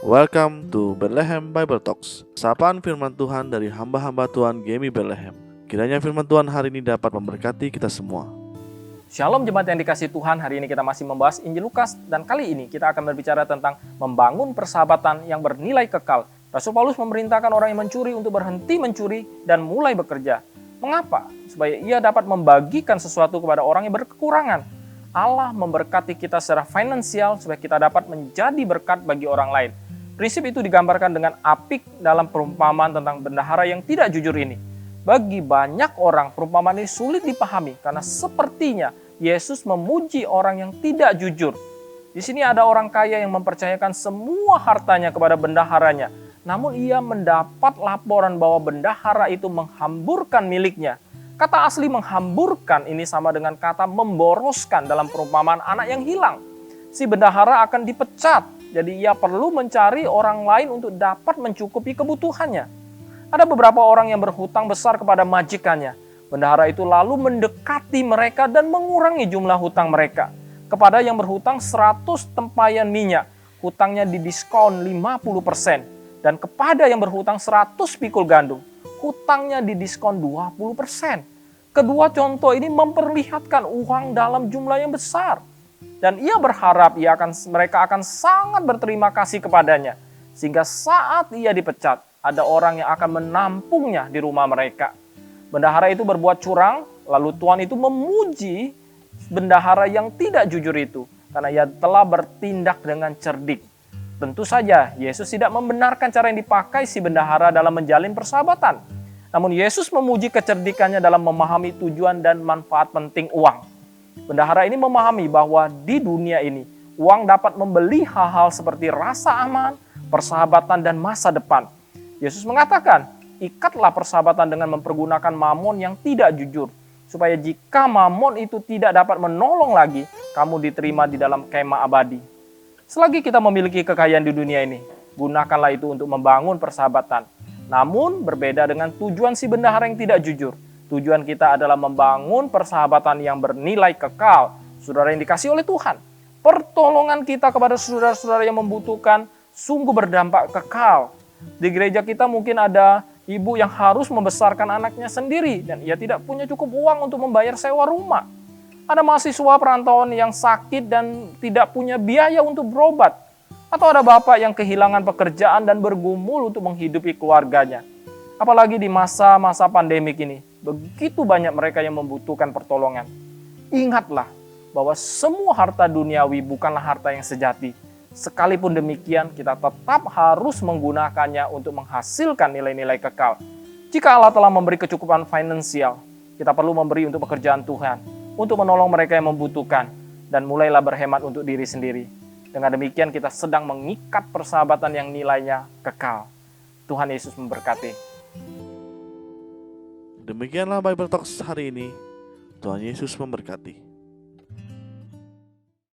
Welcome to Bethlehem Bible Talks. Sapaan firman Tuhan dari hamba-hamba Tuhan Gemi Bethlehem. Kiranya firman Tuhan hari ini dapat memberkati kita semua. Shalom jemaat yang dikasihi Tuhan, hari ini kita masih membahas Injil Lukas dan kali ini kita akan berbicara tentang membangun persahabatan yang bernilai kekal. Rasul Paulus memerintahkan orang yang mencuri untuk berhenti mencuri dan mulai bekerja. Mengapa? Supaya ia dapat membagikan sesuatu kepada orang yang berkekurangan. Allah memberkati kita secara finansial supaya kita dapat menjadi berkat bagi orang lain. Prinsip itu digambarkan dengan apik dalam perumpamaan tentang bendahara yang tidak jujur ini. Bagi banyak orang, perumpamaan ini sulit dipahami karena sepertinya Yesus memuji orang yang tidak jujur. Di sini ada orang kaya yang mempercayakan semua hartanya kepada bendaharanya. Namun ia mendapat laporan bahwa bendahara itu menghamburkan miliknya. Kata asli menghamburkan ini sama dengan kata memboroskan dalam perumpamaan anak yang hilang. Si bendahara akan dipecat, jadi ia perlu mencari orang lain untuk dapat mencukupi kebutuhannya. Ada beberapa orang yang berhutang besar kepada majikannya. Bendahara itu lalu mendekati mereka dan mengurangi jumlah hutang mereka. Kepada yang berhutang 100 tempayan minyak, hutangnya didiskon 50%. Dan kepada yang berhutang 100 pikul gandum, hutangnya didiskon 20%. Kedua contoh ini memperlihatkan uang dalam jumlah yang besar. Dan ia berharap mereka akan sangat berterima kasih kepadanya. Sehingga saat ia dipecat, ada orang yang akan menampungnya di rumah mereka. Bendahara itu berbuat curang, lalu Tuhan itu memuji bendahara yang tidak jujur itu. Karena ia telah bertindak dengan cerdik. Tentu saja Yesus tidak membenarkan cara yang dipakai si bendahara dalam menjalin persahabatan. Namun Yesus memuji kecerdikannya dalam memahami tujuan dan manfaat penting uang. Bendahara ini memahami bahwa di dunia ini uang dapat membeli hal-hal seperti rasa aman, persahabatan dan masa depan. Yesus mengatakan, ikatlah persahabatan dengan mempergunakan mamon yang tidak jujur. Supaya jika mamon itu tidak dapat menolong lagi, kamu diterima di dalam kemah abadi. Selagi kita memiliki kekayaan di dunia ini, gunakanlah itu untuk membangun persahabatan. Namun berbeda dengan tujuan si bendahara yang tidak jujur. Tujuan kita adalah membangun persahabatan yang bernilai kekal. Saudara yang dikasihi oleh Tuhan, pertolongan kita kepada saudara-saudara yang membutuhkan sungguh berdampak kekal. Di gereja kita mungkin ada ibu yang harus membesarkan anaknya sendiri dan ia tidak punya cukup uang untuk membayar sewa rumah. Ada mahasiswa perantauan yang sakit dan tidak punya biaya untuk berobat. Atau ada bapak yang kehilangan pekerjaan dan bergumul untuk menghidupi keluarganya. Apalagi di masa-masa pandemik ini, begitu banyak mereka yang membutuhkan pertolongan. Ingatlah bahwa semua harta duniawi bukanlah harta yang sejati. Sekalipun demikian, kita tetap harus menggunakannya untuk menghasilkan nilai-nilai kekal. Jika Allah telah memberi kecukupan finansial, kita perlu memberi untuk pekerjaan Tuhan, untuk menolong mereka yang membutuhkan, dan mulailah berhemat untuk diri sendiri. Dengan demikian kita sedang mengikat persahabatan yang nilainya kekal. Tuhan Yesus memberkati. Demikianlah Bible Talks hari ini. Tuhan Yesus memberkati.